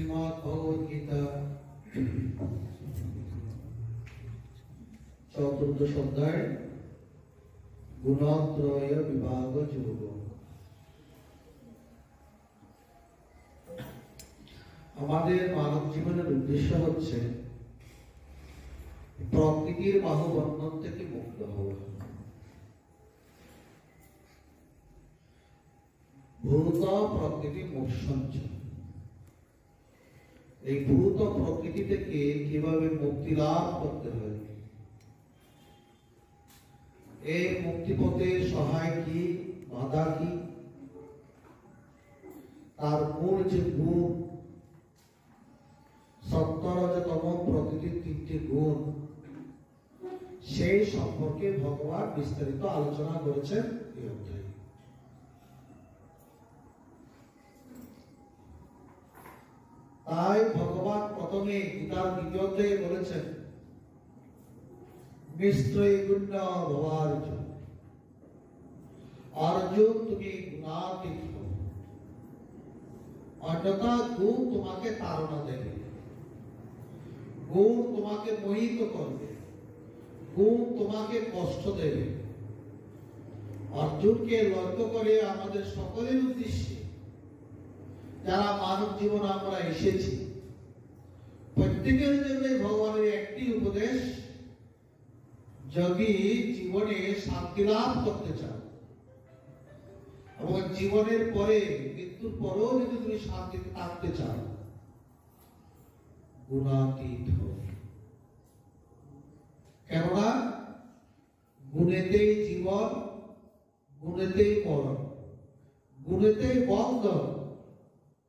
শ্রীমদ্ ভগবদ গীতা চতুর্দশ অধ্যায় গুণত্রয় বিভাগ যোগ। আমাদের মানব জীবনের উদ্দেশ্য হচ্ছে প্রকৃতির বাহুবন্ধন থেকে মুক্ত হওয়া। ভূত প্রকৃতি মোক্ষঞ্চ। এই ভূত প্রকৃতি থেকে কিভাবে মুক্তি লাভ করতে হয়, এই মুক্তিপথের সহায় কি, বাধা কি, তার মূল যে গুণ, সত্য রজতম প্রকৃতির তিনটি গুণ, সেই সম্পর্কে ভগবান বিস্তারিত আলোচনা করেছেন এই অধ্যায়ে। তাই ভগবান প্রথমে গীতার দ্বিতীয় অধ্যায়ে বলেছেন নিশ্চয় গুণ ভবার্জুন, অর্জুন তুমি গুণাতীত, অন্যথা গুণ তোমাকে তাড়না দেবে, গুণ তোমাকে মোহিত করবে, গুণ তোমাকে কষ্ট দেবে। অর্জুনকে লক্ষ্য করে আমাদের সকলের উদ্দেশ্যে যারা মানব জীবন আমরা এসেছি, প্রত্যেকের জন্য ভগবানের একটি উপদেশ, যদি জীবনে শান্তি লাভ করতে চাও এবং জীবনের পরে মৃত্যুর পরেও যদি তুমি শান্তিতে থাকতে চাও, গুণাতীত হও। কেননা গুণেতেই জীবন, গুণেতেই মরণ, গুণেতেই বন্ধন,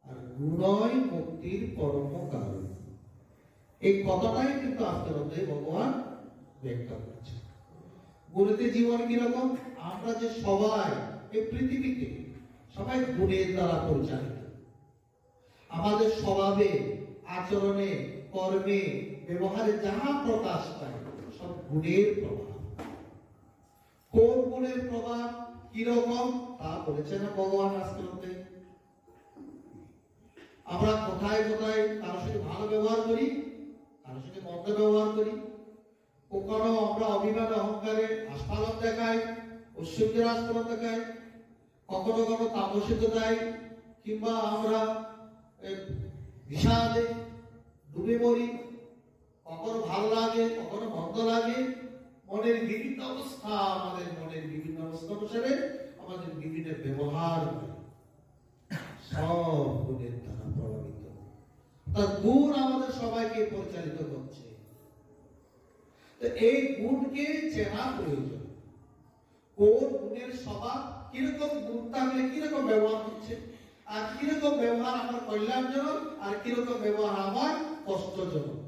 আর গুণই মুক্তির পরম কারণ। এই কথাটাই কিন্তু আজকের অধ্যায়ে ভগবান ব্যাখ্যা করেছেন। গুণেতে জীবন কিরকম? আমরা যে সবাই এই পৃথিবীতে সবাই গুণের দ্বারা পরিচালিত। আমাদের স্বভাবে, আচরণে, কর্মে, ব্যবহারে যাহা প্রকাশ পায় সব গুণের প্রভাব। কোন গুণের প্রভাব কিরকম তা বলেছেন ভগবান আজকের অধ্যায়ে। আমরা কোথায় কোথায় কারোর সাথে ভালো ব্যবহার করি, কারোর সাথে মন্দ ব্যবহার করি। কখনো আমরা অভিমান অহংকারে আস্ফালন দেখাই, ঐশ্বর্যের আস্ফালন দেখাই, কখনো কখনো তামসিকতায় কিংবা আমরা বিষাদে ডুবে মরি। কখনো ভালো লাগে, কখনো মন্দ লাগে। মনের বিভিন্ন অবস্থা, আমাদের মনের বিভিন্ন অবস্থা অনুসারে আমাদের বিভিন্ন ব্যবহার হয়, সব গুণের দ্বারা প্রভাবিত। তার গুণ আমাদের সবাইকে পরিচালিত করছে। তো এই গুণকে চেনা প্রয়োজন। কোন গুণের স্বভাব কিরকম, গুণ থাকলে কিরকম ব্যবহার হচ্ছে, আর কিরকম ব্যবহার আমার কল্যাণজনক, আর কিরকম ব্যবহার আমার কষ্টজনক।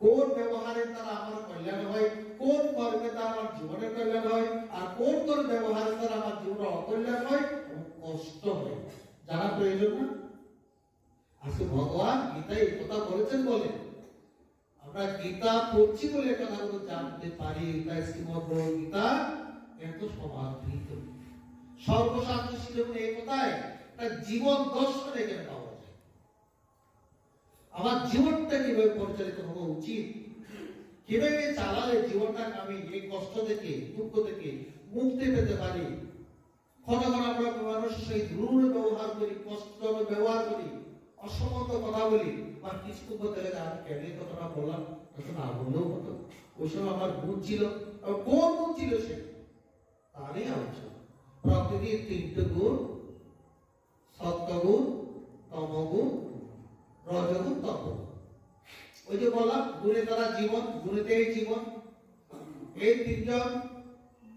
কোন ব্যবহারের দ্বারা আমার কল্যাণ হয়, কোন কর্মের দ্বারা আমার জীবনের কল্যাণ হয়, আর কোন কোন ব্যবহারের দ্বারা আমার জীবনের অকল্যাণ হয় এবং কষ্ট হয়, জানা প্রয়োজন না? আজকে ভগবান গীতায় এই কথা বলেছেন বলে আমরা গীতা পড়ছি বলে কথাগুলো জানতে পারি। তাই শ্রীমদ্ ভগবদ গীতা এত সমাদৃত, সর্বশাস্ত্র শিরোমণি এই কথায় তার জীবন দর্শন এখানে পাওয়া যায়। আমার জীবনটা কিভাবে পরিচালিত হওয়া উচিত, কিভাবে চালালে জীবনটাকে আমি এই কষ্ট থেকে, দুঃখ থেকে মুক্তি পেতে পারি। ক্ষণ ক্ষণ আমরা মানুষের সহিত রূঢ় ব্যবহার করি, কষ্টজনক ব্যবহার করি, অসম্মত কথা বলি, বা কিছু বলতে গেলে আমি কেন এই কথাটা বললাম, তখন না বললেও হতো। ওই সময় আমার গুণ ছিল, কোন গুণ ছিল সে তা নিয়ে আলোচনা। প্রকৃতির তিনটে গুণ, সত্যগুণ, তমগুণ, রজগুণ, তমগুণ। ওই যে বললাম গুণের দ্বারা জীবন, গুণেতেই জীবন। এই তিনজন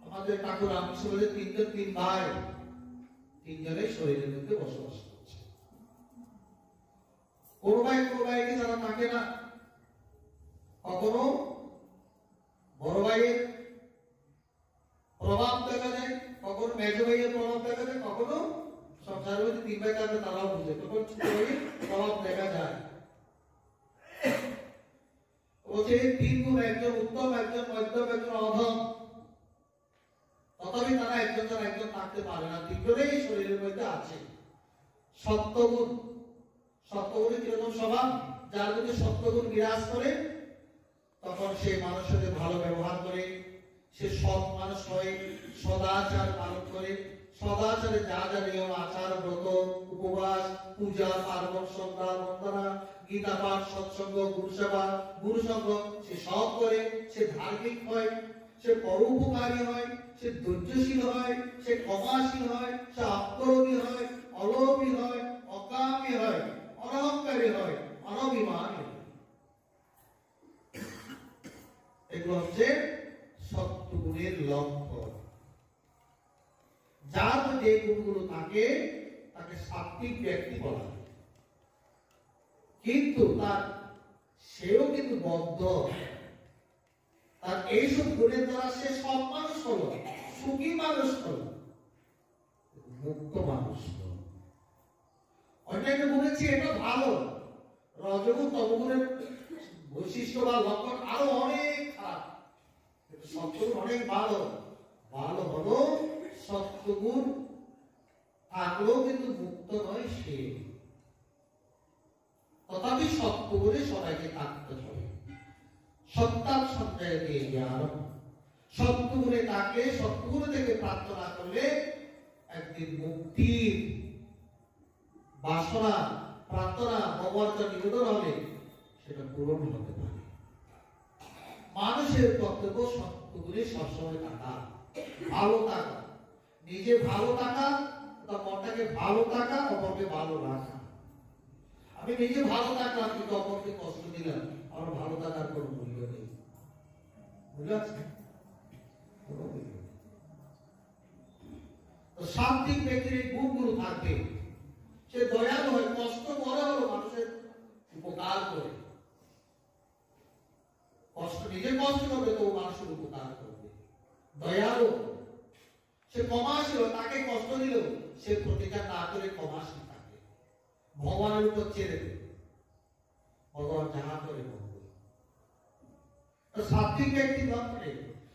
আমাদের ঠাকুর রামকৃষ্ণ বলে তিনজন, তিন ভাই, তিনজনের শরীরের মধ্যে বসবাস করছে। কোনো ভাই কোনো ভাইকে যারা থাকে না, কখনো বড় ভাইয়ের প্রভাব দেখা যায়, কখনো মেজ ভাইয়ের প্রভাব দেখা যায়, কখনো সংসারের মধ্যে তিন ভাই থাকলে তারাও বুঝে, তখন ছোট ভাইয়ের প্রভাব দেখা যায়। বলছে তিন গুণ, একজন উত্তম, একজন মধ্যম, একজন অধম। তথাপি তারা একজন ছাড়া একজন থাকতে পারে না, তিনজনেই শরীরের মধ্যে আছে। সত্যগুণ, সত্যগুণের কিরকম স্বভাব? যার মধ্যে সত্যগুণ বিরাজ করে তখন সে মানুষের সাথে ভালো ব্যবহার করে, সে সৎ মানুষ হয়, সদাচার পালন করে, সদাচারে যা যা নিয়ম আচার ব্রত উপবাস পূজা পার্বণ সন্ধ্যা বন্দনা গীতা পাঠ সৎসঙ্গ গুরু সঙ্গ সে সব করে, সে ধার্মিক হয়, সে পরোপকারী হয়, সে ধৈর্যশীল হয়, সে ক্ষমাশীল হয়, সে আত্মরোধী হয়, অলোভী হয়, অকামী হয়, অনহংকারী হয়, অনভিমানী হয়। এগুলো হচ্ছে সত্যগুণের লক্ষণ। যার যে গুণগুলো থাকে তাকে সাত্বিক ব্যক্তি বলা হয়। কিন্তু সেও কিন্তু বদ্ধ, তার এইসব গুণের দ্বারা সে সব মানুষ হলো, সুখী মানুষ হলো, মুক্ত মানুষ হলো। অন্যান্য বলেছি এটা ভালো, রজগুণ তমগুণের বৈশিষ্ট্য বা লক্ষণ আরো অনেক খারাপ, কিন্তু সত্যগুণ অনেক ভালো। ভালো হলো সত্যগুণ থাকলেও কিন্তু মুক্ত নয় সে, তথাপি সত্যগুণে সবাইকে থাকতে হবে। সত্যার সঞ্চয় দিয়ে জ্ঞান, সত্যগুণে থাকলে, সত্যগুণ থেকে প্রার্থনা করলে একদিন মুক্তির বাসনা প্রার্থনা ভগবান নিবেদন হবে, সেটা পূরণ হতে পারে। মানুষের কর্তব্য সত্যগুণে সবসময় থাকা, ভালো থাকা, নিজে ভালো থাকা, তার মনটাকে ভালো থাকা, অপরকে ভালো রাখা। আমি নিজে ভালো থাকলাম কিন্তু অপরকে কষ্ট দিলাম, আমার ভালো থাকার কোনো মূল্য নেই। মূল্য আছে? তো সাত্বিক ব্যক্তির এই গুণগুলো থাকবে, সে দয়ালু হয়, কষ্ট করে হলো মানুষের উপকার করে, নিজে কষ্ট করবে তো মানুষের উপকার করবে। দয়ালু, সে ক্ষমাশীল, তাকে কষ্ট দিল সে প্রতিকার না করে ক্ষমাশীল থাকে, ভগবানের উপর ছেড়ে দেবে, ভগবান যাহা করে বলবে। সাত্বিক ব্যক্তি লক্ষণে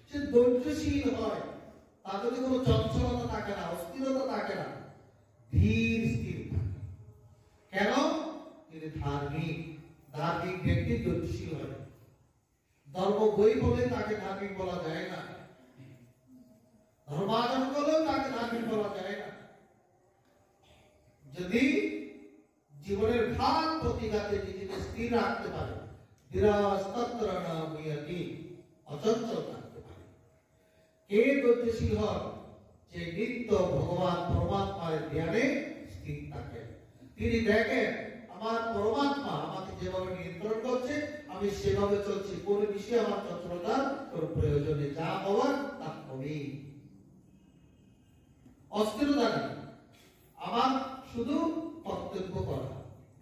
সে ধৈর্যশীল হয়, তার যদি কোনো চঞ্চলতা থাকে না, অস্থিরতা থাকে না, ধীর স্থির থাকে। কেন? তিনি ধার্মিক। ধার্মিক ব্যক্তি ধৈর্যশীল হয়। ধর্ম বই বলে তাকে ধার্মিক বলা যায় না, ধর্মাচরণ করলেও তাকে ধার্মিক বলা যায় না। যদি জীবনের ঘাত প্রতিঘাতে নিজেকে স্থির রাখতে পারে, অচঞ্চল থাকতে পারে। কে ধৈর্যশীল হন? যে নিত্য ভগবান পরমাত্মার ধ্যানে স্থির থাকেন। তিনি দেখেন আমার পরমাত্মা আমাকে যেভাবে নিয়ন্ত্রণ করছে, আমি সেভাবে চলছি, কোন বিষয়ে আমার চঞ্চলতার কোন প্রয়োজনে, যা হওয়ার তা হবে, অস্থিরতা নেই। আমার শুধু কর্তব্য করা,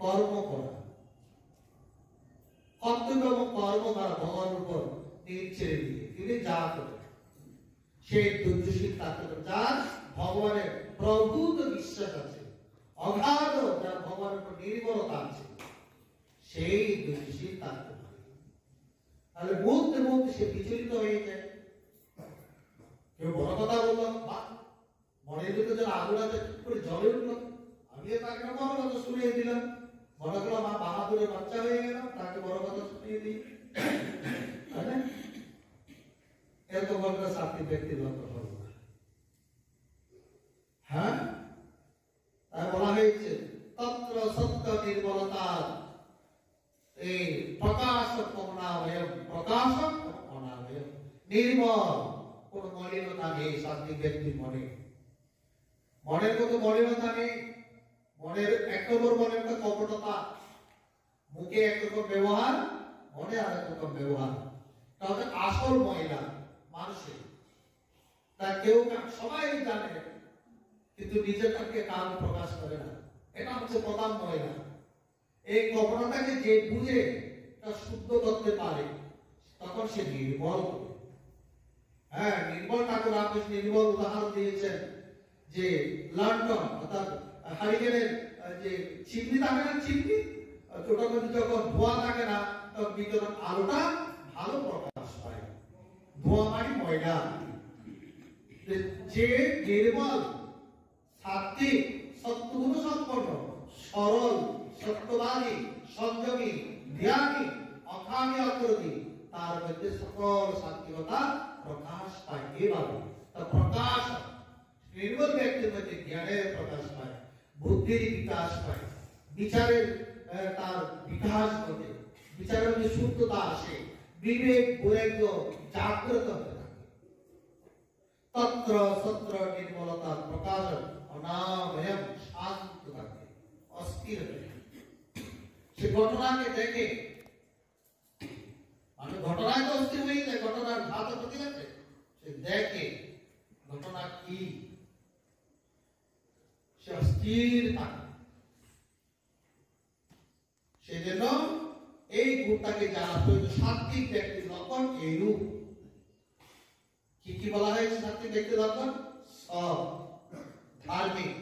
কর্ম করা, কর্তব্য এবং কর্ম করা, ভগবানের উপর ছেড়ে দিয়ে তিনি যা করেন সেই ধৈর্যশীল থাকতে হবে। যার ভগবানের প্রভূত বিশ্বাস আছে, অগাধ, যার ভগবানের উপর নির্ভরতা আছে, সেই ধৈর্যশীল থাকতে পারে। তাহলে বলতে বলতে সে বিচলিত হয়ে যায়। কেউ বড় কথা বললো, বা মনের ভিতরে যেন আগুন আছে করে জ্বলে উঠলো, আমিও তাকে বড় কথা শুনিয়ে দিলাম, মনে করলাম মা বাহাদুরের বাচ্চা হয়ে গেল, তাকে বড় কথা শুনিয়ে দিই। এরকম বলতে সাত্বিক ব্যক্তির লক্ষণ হল না। হ্যাঁ, তাই বলা হয়েছে তত্র সত্য নির্মলতা, এই প্রকাশ অনাবয়, প্রকাশ অনাবয়, নির্মল, কোন মলিনতা নেই সাত্বিক ব্যক্তির মনে। মনের মতো মলিনতা নেই। মনের এক নম্বর মনের তো কপটতা, মুখে একরকম ব্যবহার, মনে আর একরকম ব্যবহার। তাহলে আসল মহিলা মানুষের, তা কেউ সবাই জানে কিন্তু নিজেটাকে কাম প্রকাশ করে না, এটা হচ্ছে প্রধান মহিলা। এই কপটতাকে যে বুঝে তা শুদ্ধ করতে পারে, তখন সে নির্মল। হ্যাঁ, নির্মল ঠাকুর রামকৃষ্ণ নির্মল উদাহরণ দিয়েছেন যে লন্ডন অর্থাৎ হারিকেনের যে চিমনি থাকে না, চিমনি ওটার মধ্যে যখন ধোঁয়া থাকে না, তখন ভিতরে আলোটা ভালো প্রকাশ পায়। ধোঁয়া মানে ময়লা। যে নির্মল, সাত্বিক, সত্যগুণ সম্পন্ন, সরল, সত্যবাদী, সংযমী, জ্ঞানী, অখামী, অক্রোধী, তার মধ্যে সকল সাত্বিকতা প্রকাশ পায়। এভাবে তার প্রকাশ, নির্মল ব্যক্তির মধ্যে জ্ঞানের প্রকাশ পায়, বুদ্ধির বিকাশ পায়, বিচারের তার বিকাশ ঘটে, বিচারের মধ্যে শুদ্ধতা আসে, বিবেক বৈরাগ্য জাগ্রত হতে থাকে। তত্র সত্র নির্মলতার প্রকাশ, অনাময়ম, শান্ত থাকে, অস্থির হয়ে থাকে। সে ঘটনাকে দেখে, মানে ঘটনায় তো অস্থির হয়ে যায়, ঘটনার ঘাত প্রতি আছে, সে দেখে ঘটনা কি, সে অস্থির থাকে। সেজন্য এই গুণটাকে জানা প্রয়োজন। সাত্বিক ব্যক্তির লক্ষণ এইরূপ। কি কি বলা হয়েছে সাত্বিক ব্যক্তির লক্ষণ? সৎ, ধার্মিক।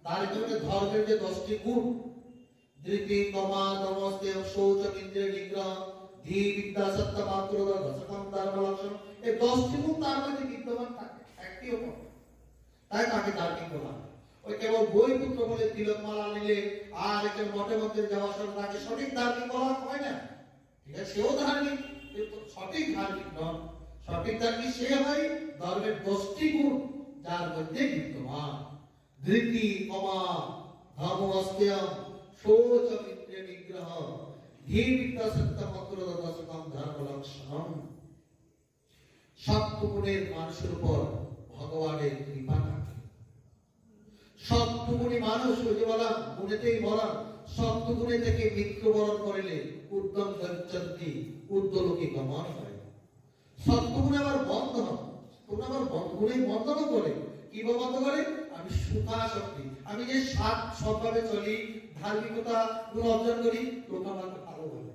ধর্মের যে 10টি গুণ, ধৃতি, ক্ষমা, দম, স্নেহ, শৌচ, ইন্দ্রিয় নিগ্রহ, ধী, বিদ্যা, সত্য, ক্রোধ, দশকম, ধর্ম লক্ষণ, এই 10টি গুণ তার মধ্যে বিদ্যমান থাকে, একটিও কম। তাই তাকে ধার্মিক বলা হয়। ওই কেবল বই পুত্র বলে তিলকমালা নিলে আর একে মঠে মধ্যে যাওয়ার সময় তাকে সঠিক ধার্মিক বলা হয় না। ঠিক আছে, সেও ধার্মিক, কিন্তু সঠিক ধার্মিক নন। সঠিক ধার্মিক সে হয় ধর্মের 10টি গুণ যার মধ্যে বিদ্যমান। ধৃতি, ক্ষমা, ধর্ম, স্নেহ, শৌচ, ইন্দ্রিয় নিগ্রহ, ধী, বিদ্যা, সত্য, ক্রোধ, দশকম, ধর্ম লক্ষণ। সপ্তগুণের মানুষের উপর ভগবানের কৃপা থাকে। সপ্তগুণী মানুষ, ওই যে বলা গুণেতেই বলা, সপ্তগুণে থেকে মৃত্যুবরণ করিলে উদ্যম গচ্ছন্তি, ঊর্ধ্বলোকে গমন হয়। সপ্তগুণে আবার বন্ধন, তোমরা আবার গুণে বন্ধনও করে। কি বন্ধ করে? আমি সুখাসক্তি, আমি যে সৎভাবে চলি, ধার্মিকতা গুণ অর্জন করি, লোক আমাকে ভালো বলে,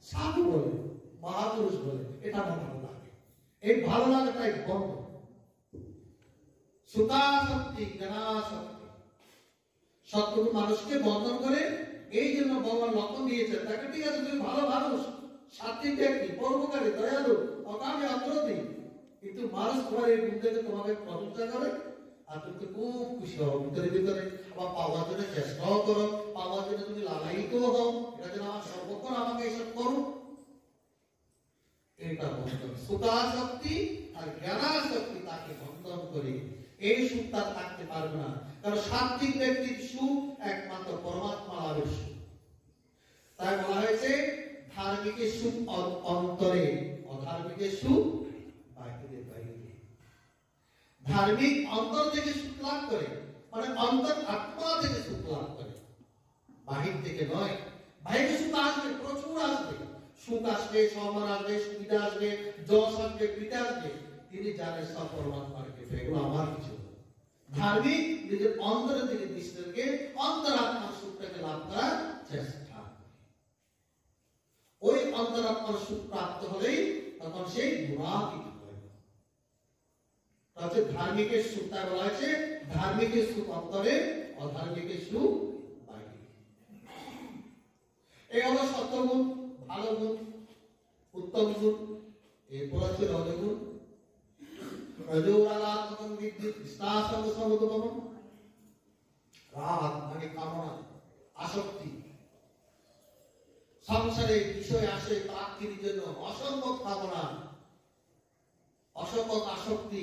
সাধু বলে, মহাপুরুষ বলে, এটা আমার ভালো লাগে। এই ভালো লাগাটাই বন্ধ। সুখাসক্তি, জ্ঞানাসক্তি সবটুকু মানুষকে বন্ধন করে। এই জন্য ভগবান লক্ষণ দিয়েছেন তাকে, ঠিক আছে তুমি ভালো মানুষ, সাত্বিক ব্যক্তি, পরোপকারী, দয়ালু, অকামী, অক্রোধী, কিন্তু মানুষ তোমার এই গুণ থেকে তোমাকে প্রশংসা করে আর তুমি তো খুব খুশি হও ভিতরে ভিতরে, আবার পাওয়ার জন্য চেষ্টাও করো, পাওয়ার জন্য তুমি লালায়িত হও, এটা যেন আমার সর্বক্ষণ আমাকে এইসব করো। এটা বন্ধন। সুখাসক্তি আর জ্ঞানাসক্তি তাকে বন্ধন করে। এই সুখ তার থাকতে পারবে না, কারণ সাত্বিক ব্যক্তির সুখ একমাত্র পরমাত্মা লাভের সুখ। তাই বলা হয়েছে ধার্মিকের সুখ অন্তরে, অধার্মিকের সুখ বাহিরে বাহিরে। ধার্মিক অন্তর থেকে সুখ লাভ করে, মানে অন্তর আত্মা থেকে সুখ লাভ করে, বাহির থেকে নয়। বাহিরে সুখ আসবে, প্রচুর আসবে, সুখ আসবে, সম্মান আসবে, সুবিধা আসবে, যশ আসবে, পিতা আসবে, তিনি জানেন সব পরমাত্মার কিছু, এগুলো আমার কিছু। ধার্মিক নিজের অন্তরের দিকে দৃষ্টি রেখে অন্তরাত্মার সুখটাকে লাভ করার চেষ্টা। ওই অন্তরাত্মার সুখ প্রাপ্ত হলেই তখন সেই গুণাতীত হয়। তাহলে ধার্মিকের সুখ, তাই বলা হয়েছে ধার্মিকের সুখ অন্তরে, অধার্মিকের সুখ বাইরে। এই হলো সত্যগুণ, ভালো গুণ, উত্তম গুণ। এরপর আছে রজগুণ। রজোরাগাত্মকং বিদ্ধি তৃষ্ণাসঙ্গ সমুদ্ভবম। রাগ মানে কামনা, আসক্তি, সংসারে বিষয় আসে প্রাপ্তির জন্য অসম্ভব কামনা, অসম্ভব আসক্তি,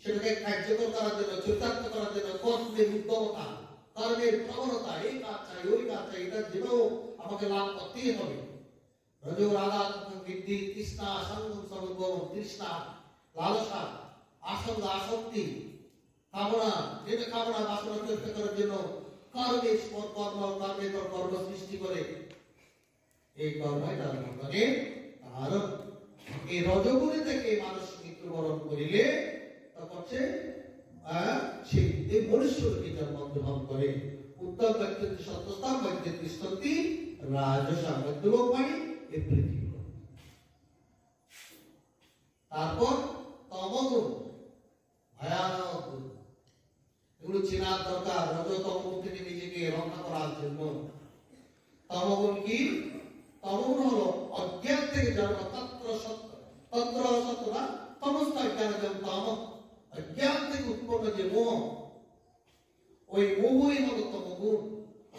সেটাকে কার্যকর করার জন্য, চরিতার্থ করার জন্য কর্মের উদ্যমতা, কর্মের প্রবণতা, এই কাজ চাই, ওই কাজ চাই, এটা যেটাও আমাকে লাভ করতেই হবে। রজোরাগাত্মকং বিদ্ধি তৃষ্ণাসঙ্গ সমুদ্ভবম। তৃষ্ণা, লালসা, আসক্ত, আসক্তি, কামনা, যেটা কামনা বাসনা চেষ্টা করার জন্য কর্মের কর্মের কর্ম সৃষ্টি করে। এই কর্মই তার বন্ধনের কারণ। এই রজগুণে থেকে মানুষ মৃত্যুবরণ করিলে তখন সে এই মনুষ্যকে জন্মগ্রহণ করে। উত্তম ব্যক্তিত্ব সত্যস্থান ব্যক্তিত্ব স্ততি রাজসা মধ্যলোক বাণী এই পৃথিবী। তারপর তমগুণ, ভয়ানক গুণ, এগুলো চেনার দরকার। রজতম থেকে নিজেকে রক্ষা করার জন্য। তমগুণ কি? তমগুণ হলো অজ্ঞান থেকে জন্ম। তত্র সত্য, তত্র সত্য না, সমস্ত অজ্ঞান যেমন তম, অজ্ঞান থেকে উৎপন্ন যে মোহ, ওই মোহই হলো তমগুণ।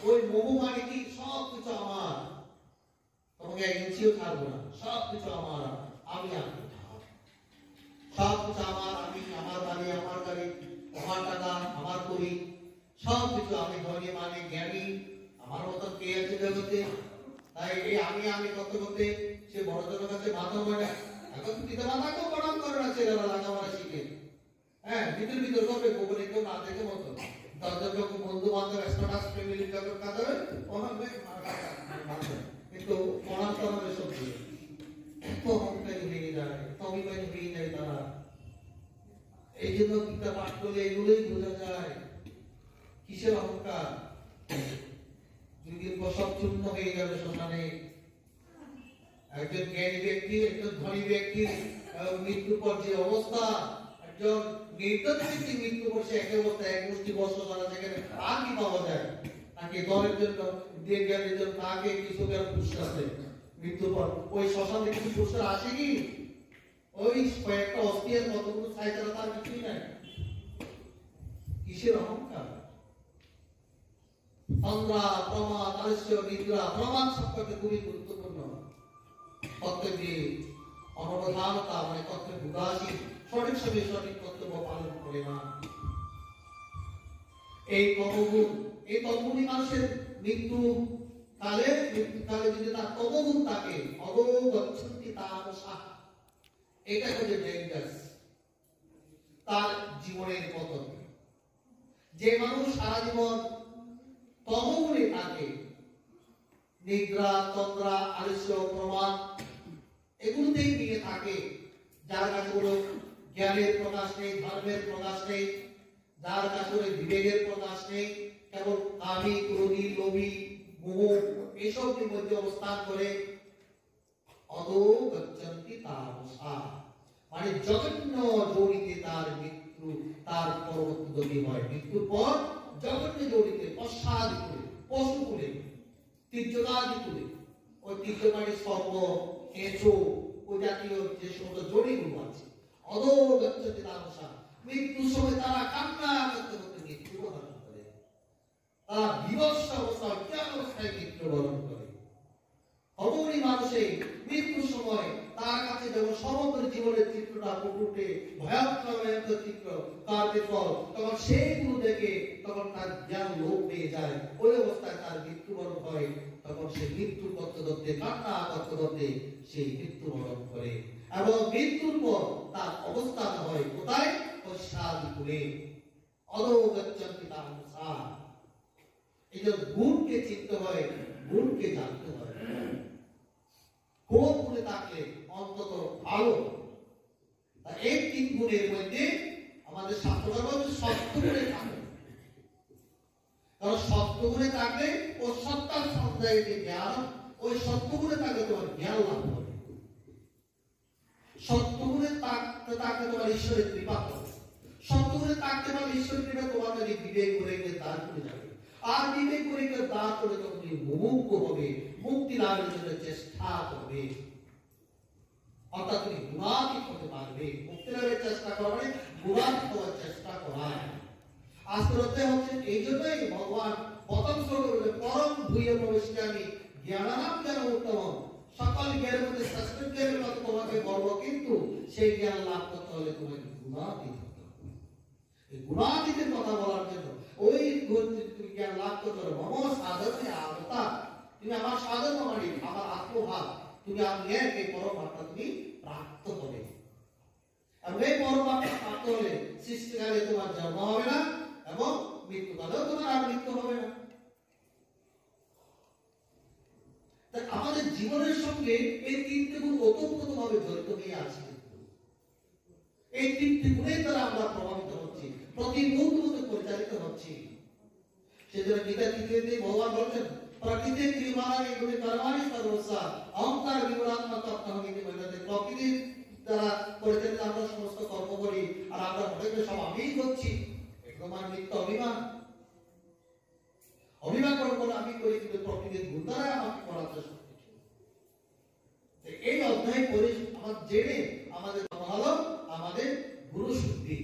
ওই মোহ মানে কি সবকিছু আমার, তোমাকে এক ইঞ্চিও ছাড়বো না, সবকিছু আমার, আমি আপনি সবকিছু আমার, আমি আমার বাড়ি আমার গাড়ি আমার টাকা আমার করি সবকিছু আমি, ধনী মানে জ্ঞানী আমার মতন কে আছে জগতে। তাই এই আমি করতে করতে সে বড়জনের কাছে মাথা মানে এখন পিতা মাতাকেও প্রণাম করে না, ছেলেরা লাগামারা শিখে। হ্যাঁ, ভিতর ভিতর করবে, গোপনে কেউ না দেখে মতো দরজা যখন বন্ধু বান্ধব স্ট্যাটাস ফ্যামিলি যখন কাজ হবে কিন্তু প্রণাম করাবে সব দিয়ে এত অহংকারী হয়ে যায়, অভিমানী হয়ে যায় তারা। এই জন্য গীতা পাঠ করলে এগুলোই বোঝা যায় কিসের অহংকার। যুগের পর সব চূর্ণ হয়ে যাবে শ্মশানে। একজন জ্ঞানী ব্যক্তি, একজন ধনী ব্যক্তি মৃত্যুর পর যে অবস্থা, একজন নির্দোষ ব্যক্তি মৃত্যুর পর সে একই অবস্থা, এক মুষ্টি বস্ত্র দ্বারা সেখানে আর কি পাওয়া যায়, তাকে দলের জন্য দিয়ে জ্ঞানের জন্য তাকে কিছু পুরস্কার দেয় মৃত্যুর পর। ওই শ্মশানে কিছু পুরস্কার আসে কি? ওই কয়েকটা অস্থির কতগুলো ছাই ছাড়া তার কিছুই নাই। কিসের অহংকার? তন্দ্রা, প্রমাদ, আলস্য, নিদ্রা, প্রমাদ সম্পর্কে খুবই গুরুত্বপূর্ণ। কর্তব্যে অনবধানতা মানে কর্তব্য উদাসীন, সঠিক সময়ে সঠিক কর্তব্য পালন করে না। এই তমগুণী মানুষের মৃত্যু কালে যদি তার তমগুণ থাকে, অবগচ্ছন্তি তামসা, এটা হচ্ছে ডেঞ্জারাস, তার জীবনের পতন। যে মানুষ সারা জীবন তমগুণে থাকে, নিদ্রা, তন্দ্রা, আলস্য, প্রমাদ এগুলোতেই নিয়ে থাকে, যার কাছে কোনো জ্ঞানের প্রকাশ নেই, ধর্মের প্রকাশ নেই, যার কাছে কোনো বিবেকের প্রকাশ নেই, কেবল কামী, ক্রোধী, লোভী, মোহ এসবের মধ্যে অবস্থান করে, অদো গচ্ছন্তি তামসা মানে জঘন্য জড়িতে তার মৃত্যু, তার পরবর্তী গতি হয়। মৃত্যুর পর জঘন্য জড়িতে, পশ্চাদি করে, পশু করে, তীর্যকাদি করে, ওই তীর্যকারী সর্প, কেঁচো, ওই জাতীয় যে সমস্ত জড়িগুলো আছে, অদো গচ্ছন্তি তামসা মৃত্যুর সময় তারা কান্না করতে করতে মৃত্যুবরণ করে, তারা বিভৎস অবস্থায়, অজ্ঞান অবস্থায় মৃত্যুবরণ করে। অবনী মানুষে মৃত্যুর সময় তার কাছে যখন সমগ্র জীবনের চিত্রটা ফুটে উঠে, ভয়ঙ্কর চিত্র কার্যের ফল, তখন সেইগুলো দেখে তখন তার জ্ঞান লোপ পেয়ে যায়। ওই অবস্থায় তার মৃত্যুবরণ হয়, তখন সে মৃত্যু করতে করতে, কান্না করতে করতে সেই মৃত্যুবরণ করে। এবং মৃত্যুর পর তার অবস্থান হয় কোথায়? পশ্চাদি কুলে, অদো গচ্ছন্তি তামসা। এই যে গুণকে চিনতে হয়, গুণকে জানতে হয়। কোন গুণে থাকলে অন্তত ভালো? এই তিন গুণের মধ্যে আমাদের শাস্ত্র বলছে সত্য গুণে থাকে। কারণ সত্য গুণে থাকলে ও সত্তার সন্ধ্যায় যে জ্ঞান, ওই সত্য গুণে থাকলে তোমার জ্ঞান লাভ হবে। সত্য গুণে থাকলে তোমার ঈশ্বরের কৃপা হবে। সত্য গুণে থাকতে পারলে ঈশ্বরের কৃপা তোমার কাছে বিবেক করে গিয়ে দাঁড় করে যাবে। আর বিবেক করে গিয়ে দাঁড় করে তখন তুমি মুমুক্ষু হবে, মুক্তি লাভের জন্য চেষ্টা করবে। অর্থাৎ তুমি গুণাতীত হতে পারবে। মুক্তি লাভের চেষ্টা করা মানে গুণাতীত হওয়ার চেষ্টা করা। আশ্রয় হচ্ছে এই জন্যই ভগবান প্রথম শ্লোকে পরম ভূয়ে প্রবেশকামী জ্ঞানানাম জ্ঞান উত্তম, সকল জ্ঞানের মধ্যে শ্রেষ্ঠ জ্ঞানের মতো তোমাকে গর্ব, কিন্তু সেই জ্ঞান লাভ করতে হলে তোমাকে গুণাতীত হতে হবে। এই গুণাতীতের কথা বলার জন্য ওই তুমি জ্ঞান লাভ করতে হবে। মম সাধনে আত্মা, তুমি আমার সাধন মানে আমার আত্মভাব, তুমি আমি এই পরমাত্মা তুমি প্রাপ্ত হবে। আর এই পরমাত্মা প্রাপ্ত হলে সৃষ্টিকালে তোমার জন্ম হবে না এবং মৃত্যুকালেও তোমার আর মৃত্যু হবে না। তাই আমাদের জীবনের সঙ্গে এই তিনটি গুণ ওতপ্রোতভাবে জড়িত হয়ে আছে। এই তিনটি গুণের দ্বারা আমরা প্রভাবিত হচ্ছি, প্রতি মুহূর্তে পরিচালিত হচ্ছি। সেজন্য গীতা তৃতীয়তে ভগবান বলছেন প্রকৃতি ক্রিয়ামানে গুণে কর্মাণি সর্বস্বা অহংকার বিমূঢ়াত্মক তত্ত্বহীতি বলতে, প্রকৃতির দ্বারা পরিচালিত আমরা সমস্ত কর্ম করি আর আমরা মনে করি সব আমিই করছি। একদম আর নিত্য অভিমান, অভিমান করে আমি করি, কিন্তু প্রকৃতির গুণ দ্বারা আমাকে করার চেষ্টা করছি। এই অধ্যায় পড়ে আমার জেনে আমাদের হলো আমাদের গুরু শুদ্ধি,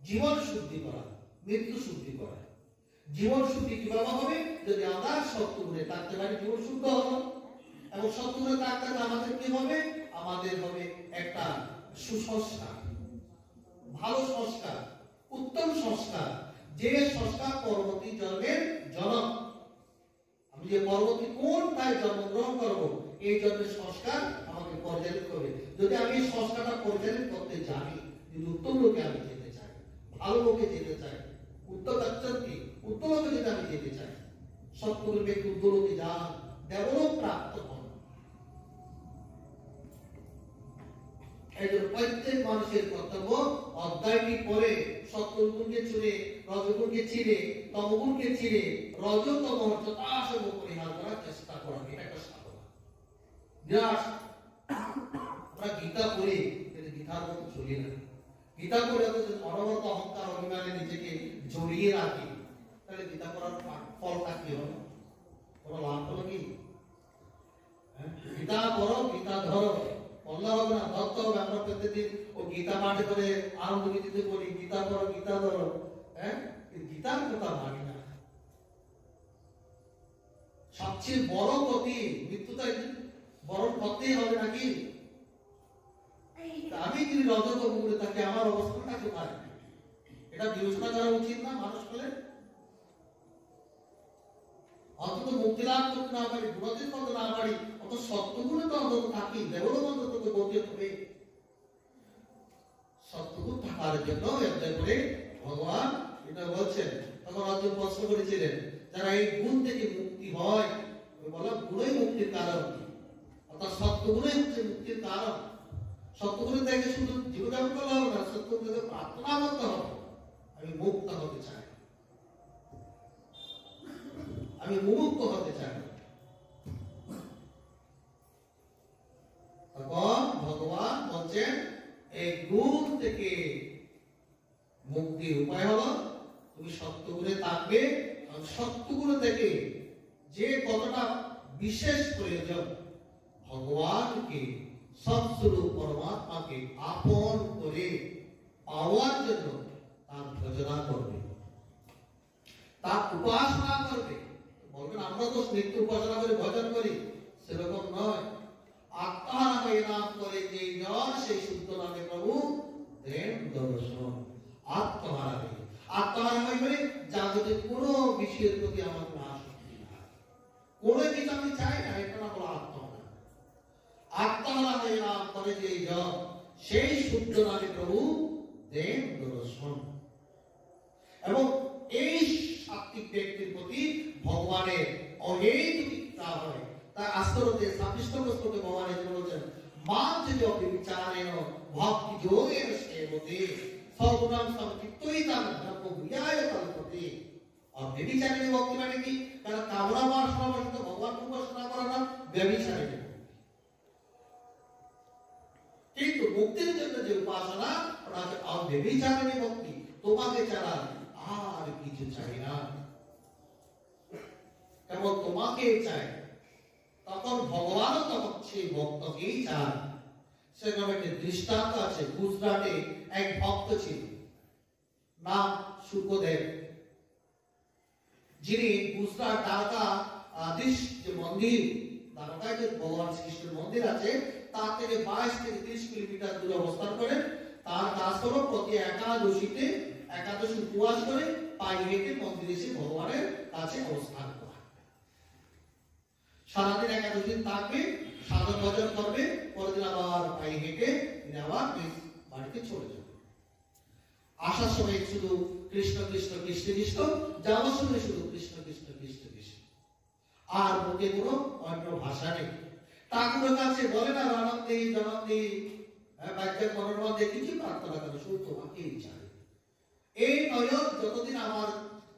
জীবন শুদ্ধি করা, মৃত্যু শুদ্ধি করা। জীবন শুদ্ধি কিভাবে হবে? যদি আমরা সত্যগুণে থাকতে পারি, জীবন শুদ্ধ হলো। এবং সত্যগুণে থাকতে আমাদের কি হবে? আমাদের হবে একটা সুসংস্কার, ভালো সংস্কার, উত্তম সংস্কার, যে সংস্কার পরবর্তী জন্মের জনক। আমি যে পরবর্তী কোনটায় জন্মগ্রহণ করবো, এই জন্মের সংস্কার আমাকে পরিচালিত করবে। যদি আমি এই সংস্কারটা পরিচালিত করতে জানি, যদি উত্তম লোকে আমি যেতে চাই, ভালো লোকে যেতে চাই, উত্তম কি উত্তম লোকে যদি আমি যেতে চাই, সত্যগুলো ব্যক্তি উত্তম লোকে যান, দেবলোক প্রাপ্ত হন। এই জন্য প্রত্যেক মানুষের কর্তব্য অধ্যায়টি পড়ে সত্যগুণকে চুনে, রজগুণকে চিনে, তমগুণকে চিনে, রজতম যথাসম্ভব পরিহার করার চেষ্টা করা। এটা একটা সাধনা, বিরাট। আমরা গীতা পড়ি, কিন্তু গীতার মতো চলি না। গীতা পড়ে অনবরত অহংকার অভিমানে নিজেকে জড়িয়ে রাখি, তাহলে গীতা পড়ার ফলটা কি হবে? কোনো লাভ হলো কি? গীতা পড়ো, গীতা ধরো, বললে হবে না, ধরতে হবে। আমরা প্রত্যেকদিন ও গীতা পাঠ করে আনন্দ গীতিতে বলি, গীতা পড়ো, গীতা ধরো। গীতার কথা মানি না। সবচেয়ে বড় গতি মৃত্যুটা বরণ করতেই হবে নাকি? আমি যদি রজত করে থাকি, আমার অবস্থাটা কোথায়? এটা বিবেচনা করা উচিত না মানুষ বলে? অন্তত মুক্তি লাভ করতে না পারি, গুণাতীত করতে না পারি, অত সত্যগুণে তো অন্তত থাকি, দেবলোক অন্তত গতি হবে। সত্যগুণ থাকার জন্য একটা করে ভগবান এটা বলছেন। তখন অর্জুন প্রশ্ন করেছিলেন, যারা এই গুণ থেকে মুক্তি হয়, বলা গুণই মুক্তির কারণ, অর্থাৎ সত্যগুণই হচ্ছে মুক্তির কারণ। সত্যগুণে দেখে শুধু জীবনযাপন করলে হবে না, সত্যগুণে প্রার্থনা করতে হবে, আমি মুক্ত হতে চাই, আমি মুক্ত হতে চাই। তখন ভগবান বলছেন, এই গুণ থেকে মুক্তির উপায় হলো তুমি সত্যগুণে থাকবে। সত্যগুণে থেকে যে কতটা বিশেষ প্রয়োজন, ভগবানকে সৎস্বরূপ পরমাত্মাকে আপন করে পাওয়ার জন্য তার ভজনা করবে, তার উপাসনা করবে। বলবেন আমরা তো নিত্য উপাসনা করে ভজন করি, সেরকম নয়। আত্মাহারা হয়ে নাম করে যেই জন, সেই শুদ্ধ নামে প্রভু দেন দর্শন। আত্মহারা হয়ে, আত্মহারা হয়ে বলে জাগতিক কোনো বিষয়ের প্রতি আমার কোনো আসক্তি নাই, কোনো কিছু আমি চাই না, এটা না বলা আত্মহারা। আত্মহারা হয়ে নাম করে যেই জন, সেই শুদ্ধ নামে প্রভু দেন দর্শন। এবং এই সাত্বিক ব্যক্তির প্রতি ভগবানের অহেতুক ইচ্ছা হয়। তাই আস্তরতে 26 নম্বর শ্লোকে ভগবান বলেছেন, মাম যে বিচারেণ ভক্তি যোগেন সেবতে সগুণাং সমচিত্তইতাং ব্রহ্মভূয়ায় কল্পতে। আর ব্যভিচারিণী ভক্তি মানে কি? কারণ কামনা বাসনা বশত ভগবানকে উপাসনা করা না ব্যভিচারিণী। কিন্তু মুক্তির জন্য যে উপাসনা, ওটা হচ্ছে অব্যভিচারিণী ভক্তি। তোমাকে ছাড়া আর কিছু চাই না, কেবল তোমাকেই চাই। তখন ভগবানও তখন সেই ভক্তকেই চান। সেরকম একটি দৃষ্টান্ত আছে। গুজরাটে এক ভক্ত ছিল, নাম শুকদেব, যিনি গুজরাট দ্বারকাধীশ যে মন্দির, দ্বারকায় যে ভগবান শ্রীকৃষ্ণের মন্দির আছে, তার থেকে 22 থেকে 30 কিলোমিটার দূরে অবস্থান করেন। তার কাজ হলো প্রতি একাদশীতে একাদশী উপবাস করে পায়ে হেঁটে মন্দিরে এসে ভগবানের কাছে অবস্থান করা। সারাদিন একাদশী থাকবে, সাধন ভজন করবে, পরের দিন আবার পায়ে হেঁটে তিনি আবার বাড়িতে চলে যাবে। আসার সময় শুধু কৃষ্ণ কৃষ্ণ কৃষ্ণ কৃষ্ণ, যাওয়ার সময় শুধু কৃষ্ণ কৃষ্ণ কৃষ্ণ কৃষ্ণ, আর মুখে কোনো অন্য ভাষা নেই। ঠাকুরের কাছে বলে না রানন্দে জনন্দে বাচ্চার মনের মধ্যে কিছু প্রার্থনা করে, শুধু তোমাকেই চাই। এই নয়ন যতদিন আমার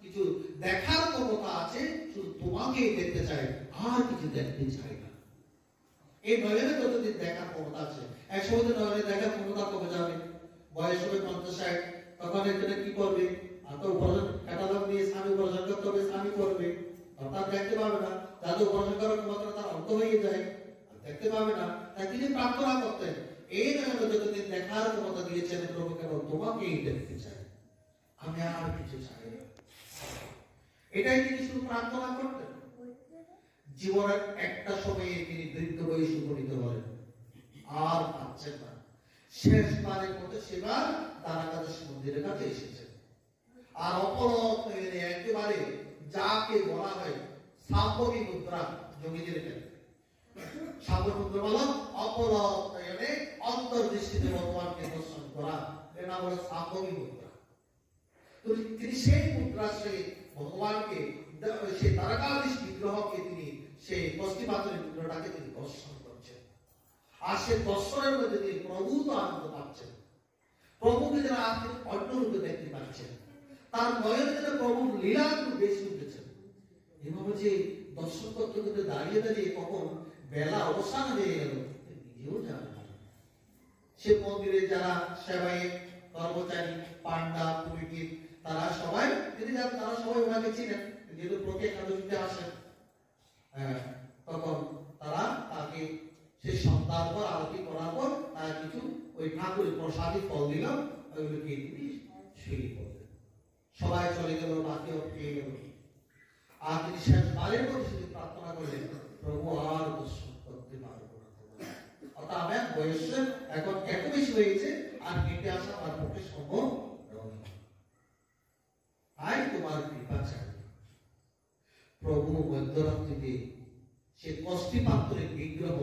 কিছু দেখার ক্ষমতা আছে, শুধু তোমাকেই দেখতে চাই, আর কিছু দেখতে চাই না। এই নয়নে যতদিন দেখার ক্ষমতা আছে, এক সময় নয়নে দেখার ক্ষমতা কমে যাবে, বয়স হবে 50-60, তখন এখানে কি করবে? আর তো উপাসন ক্যাটালগ নিয়ে স্বামী উপাসন করতে হবে, স্বামী করবে, অর্থাৎ দেখতে পাবে না। যাদের উপাসন করার ক্ষমতা তার অন্ত হয়ে যায়, দেখতে পাবে না। তাই তিনি প্রার্থনা করতেন, এই নয়নে যতদিন দেখার ক্ষমতা দিয়েছেন প্রভু, কেবল তোমাকেই দেখতে চাই, আমি আর কিছু চাই না। এটাই তিনি শুধু প্রার্থনা করতেন। জীবনের একটা সময়ে তিনি বৃদ্ধ বয়সে উপনীত হলেন, আর পাচ্ছেন না। শেষবারের মতো সেবার দ্বারকাধীশ মন্দিরের কাছে এসেছেন, আর অপলক হয়ে একেবারে যাকে বলা হয় সাম্ভবী মুদ্রা, যোগীদের ক্ষেত্রে সাম্ভবী মুদ্রা বলা অপলক হয়ে অন্তর্দৃষ্টিতে ভগবানকে দর্শন করা, এর নাম হলো সাম্ভবী মুদ্রা। তো তিনি সেই মুদ্রা সে ভগবানকে, সেই দ্বারকাধীশ বিগ্রহকে তিনি সেই কষ্টিপাথরের মুদ্রাটাকে তিনি দর্শন করছেন, আর সে দর্শনের মধ্যে তিনি প্রভূত আনন্দ পাচ্ছেন। প্রভুকে যারা আপনি অন্য রূপে দেখতে পাচ্ছেন, তার নয়ন যেন প্রভুর লীলা বেশি উঠেছেন। এভাবে যে দর্শন করতে করতে দাঁড়িয়ে দাঁড়িয়ে কখন বেলা অবসান হয়ে গেল নিজেও জানে না। সে মন্দিরে যারা সেবায়িত, কর্মচারী, পান্ডা, পুরোহিত, তারা সবাই তিনি যান, তারা সবাই ওনাকে চিনেন, যেহেতু প্রতি একাদশীতে আসেন। তখন তারা তাকে সেই সন্ধ্যার পর আরতি করার পর তার কিছু ওই ঠাকুরের প্রসাদী ফল দিলাম, ওইগুলো খেয়ে তিনি শুয়ে পড়লেন। সবাই চলে গেল, বাকি পেয়ে গেল। আর তিনি শেষবারের মধ্যে শুধু প্রার্থনা করলেন, প্রভু আর দর্শন করতে পারবো না, অর্থাৎ আমার বয়স এখন এত বেশি হয়েছে, আর হেঁটে আসা আমার পক্ষে সম্ভব নয়, তাই তোমার কৃপা চাই। প্রভু মধ্যরাত্রিতে সে কষ্টিপাথরের বিগ্রহ,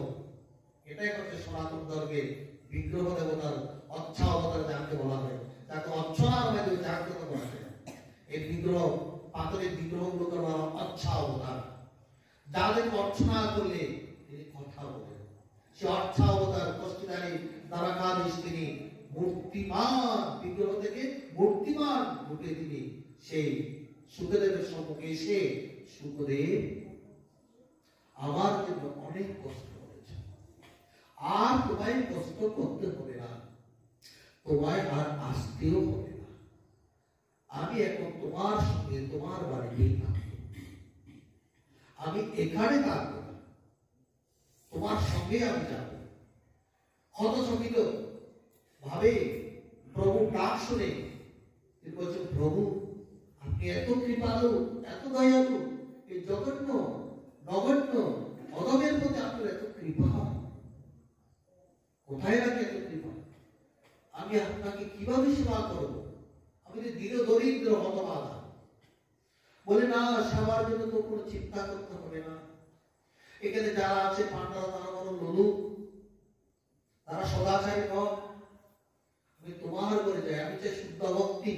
এটাই হচ্ছে সনাতন ধর্মের বিগ্রহ দেবতার অচ্ছা অবতার যাকে বলা হয়, যাকে অচ্ছনার মধ্যে জাগ্রত করা হয়। এই বিগ্রহ, পাথরের বিগ্রহগুলোকে বলা হয় অচ্ছা অবতার, যাদের অর্চনা করলে তিনি কথা বলেন। সে অচ্ছা অবতার কষ্টিধারী দ্বারকাধীশ তিনি মূর্তিমান বিগ্রহ থেকে মূর্তিমান রূপে তিনি সেই সুখদেবের সম্মুখে এসে, সুখদেব আমার জন্য অনেক কষ্ট করেছে, আর তোমায় কষ্ট করতে হবে না, তোমায় আর আসতেও হবে না, আমি এখন তোমার সঙ্গে তোমার বাড়িতেই থাকবো, আমি এখানে থাকবো না, তোমার সঙ্গে আমি যাব। হতচকিত ভাবে প্রভু ডাক শুনে তিনি বলছেন, প্রভু আপনি এত কৃপালু, এত দয়ালু, এই জঘন্য নগণ্য অধমের প্রতি আপনার এত কৃপা, কোথায় রাখি এত কৃপা? আমি আপনাকে কিভাবে সেবা করবো? আমি যে দীন দরিদ্র হতভাগা। বলে না, সেবার জন্য তো কোনো চিন্তা করতে হবে না। এখানে যারা আছে পান্ডারা, তারা বড় লোলু, তারা সদাচারী নয়। আমি তোমার করে যাই, আমি চাই শুদ্ধ ভক্তি।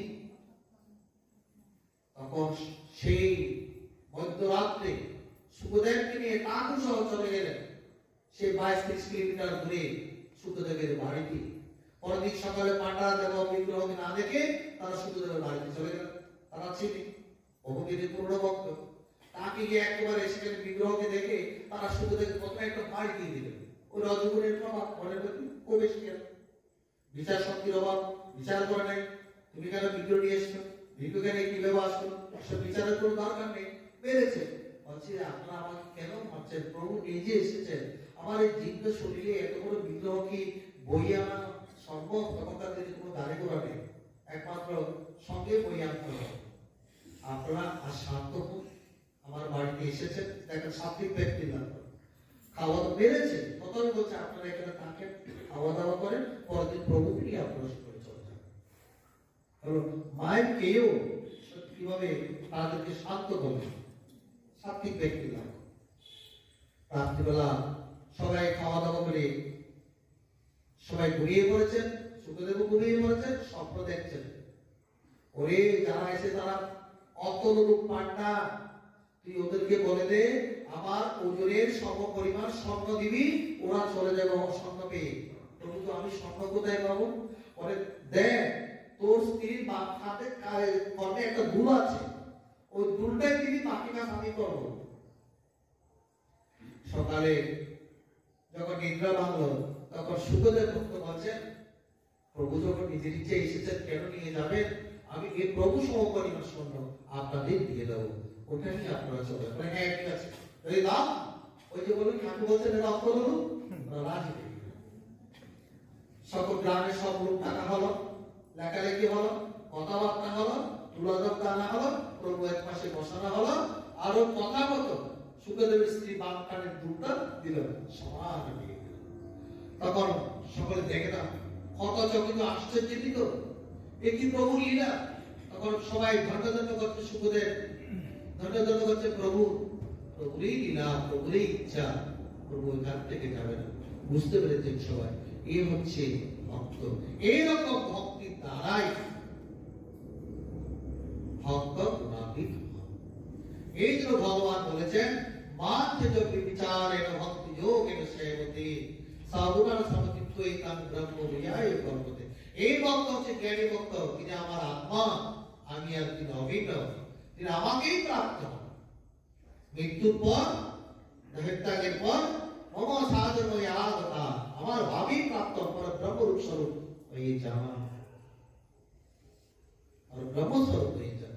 তখন সেই মধ্যরাত্রে সুখদেবকে নিয়ে কাকু সহ চলে গেলেন সেই 22-30 কিলোমিটার দূরে সুখদেবের বাড়িতে। পরের দিন সকালে পান্ডারা দেব বিগ্রহকে না দেখে তারা সুখদেবের বাড়িতে চলে গেলেন। তারা ছিলেন বহুদিনের পূর্ণ ভক্ত, তাকে গিয়ে একেবারে সেখানে বিগ্রহকে দেখে তারা সুখদেবকে প্রথমে একটা বাড়ি দিয়ে দিলেন। ওই রজগুণের প্রভাব মনের প্রতি প্রবেশ গেল। বিচার শক্তির অভাব, বিচার করে নাই, তুমি কেন বিগ্রহ নিয়ে এসছো, ভিক্ষুকে কিভাবে আসলো, সব বিচারের কোনো দরকার নেই, বেড়েছে। বলছি আপনারা আমাকে কেন ভাবছেন? প্রভু নিজে এসেছেন, আমার এই জীর্ণ শরীরে এত বড় বিগ্রহ কি বই আনা সম্ভব? তখনকার দিনে কোনো গাড়ি ঘোড়া নেই, একমাত্র সঙ্গে বই আনতে হবে। আপনারা আর শান্ত হোক, আমার বাড়িতে এসেছেন, দেখেন সাত্বিক ব্যক্তি না, খাওয়া দাওয়া বেড়েছে, ততই বলছে আপনারা এখানে থাকেন, খাওয়া দাওয়া করেন, পরের দিন প্রভুকে নিয়ে আপনারা করে চলে যান। মায়ের কেউ কিভাবে তাদেরকে শান্ত করবে, সাত্বিক ব্যক্তি না। রাত্রিবেলা সবাই খাওয়া দাওয়া করে সবাই ঘুরিয়ে পড়েছেন, সুখদেব ঘুরিয়ে পড়েছেন, স্বপ্ন দেখছেন। ওরে যারা এসে তারা অত লোক পান্ডা, তুই ওদেরকে বলে দে আমার ওজনের সম পরিমাণ স্বর্ণ দিবি, ওরা চলে যাবে আমার স্বর্ণ পেয়ে। প্রভু তো আমি স্বর্ণ কোথায় পাবো? বলে দেখ তোর স্ত্রীর হাতে কর্মে একটা দুল আছে, ওই দুলটাই দিবি, বাকি কাজ আমি করবো। সকালে যখন নিদ্রা ভাঙলো তখন সুখদেব ভক্ত বলছেন, প্রভু যখন নিজের ইচ্ছে এসেছেন কেন নিয়ে যাবেন, আমি এই প্রভু সমপরিমাণ স্বর্ণ আপনাদের দিয়ে দেবো, ওটা নিয়ে আপনারা চলে। হ্যাঁ ঠিক আছে, ওই দাম ওই যে বলুন ঠাকুর বলছেন এটা অফ করুন, রাজি। সকল গ্রামের সব লোক টাকা হলো, লেখালেখি হলো, কথাবার্তা হলো, তুলাধর টানা হলো, প্রভু এক পাশে বসানো হলো, আর ওর কথা মতো সুখদেবের স্ত্রী বাম কানের দুলটা দিল, সমান হয়ে গেল। তখন সকলে দেখে না, হতচকিত আশ্চর্যিত, এ কি প্রভু লীলা। তখন সবাই ধন্য করছে সুখদেব, ধন্য করছে প্রভু, প্রভুরই লীলা, প্রভুরই ইচ্ছা, প্রভু এখান থেকে যাবে না। বুঝতে পেরেছেন সবাই, এ হচ্ছে ভক্ত। এইরকম ভক্তির দ্বারাই ভক্ত গুণাতীত হয়। এই জন্য ভগবান বলেছেন, মাধ্যে বিচারেণ ভক্তি যোগেন সেবতে সাধুনার সমচিত্ত একাং ব্রহ্ম বিহায় কর্মতে। এই ভক্ত হচ্ছে জ্ঞানী ভক্ত, তিনি আমার আত্মা, আমি আর তিনি অভিন্ন, তিনি আমাকেই প্রাপ্ত হন। মৃত্যুর পর, দেহত্যাগের পর মম সাধন আগতা, আমার ভাবেই প্রাপ্ত পর ব্রহ্মরূপ স্বরূপ হয়ে যান, আর ব্রহ্মস্বরূপ হয়ে যান।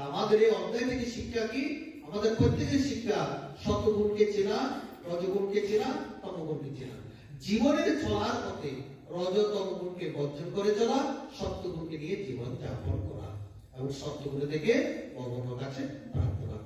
আমাদের এই অধ্যায় থেকে শিক্ষা কি? আমাদের প্রত্যেকের শিক্ষা সত্যগুণকে চেনা, রজগুণকে চেনা, তমগুণকে চেনা। জীবনের চলার পথে রজ তমগুণকে বর্জন করে চলা, সত্যগুণকে নিয়ে জীবন যাপন করা, এবং সত্যগুণ থেকে ভগবানের কাছে প্রার্থনা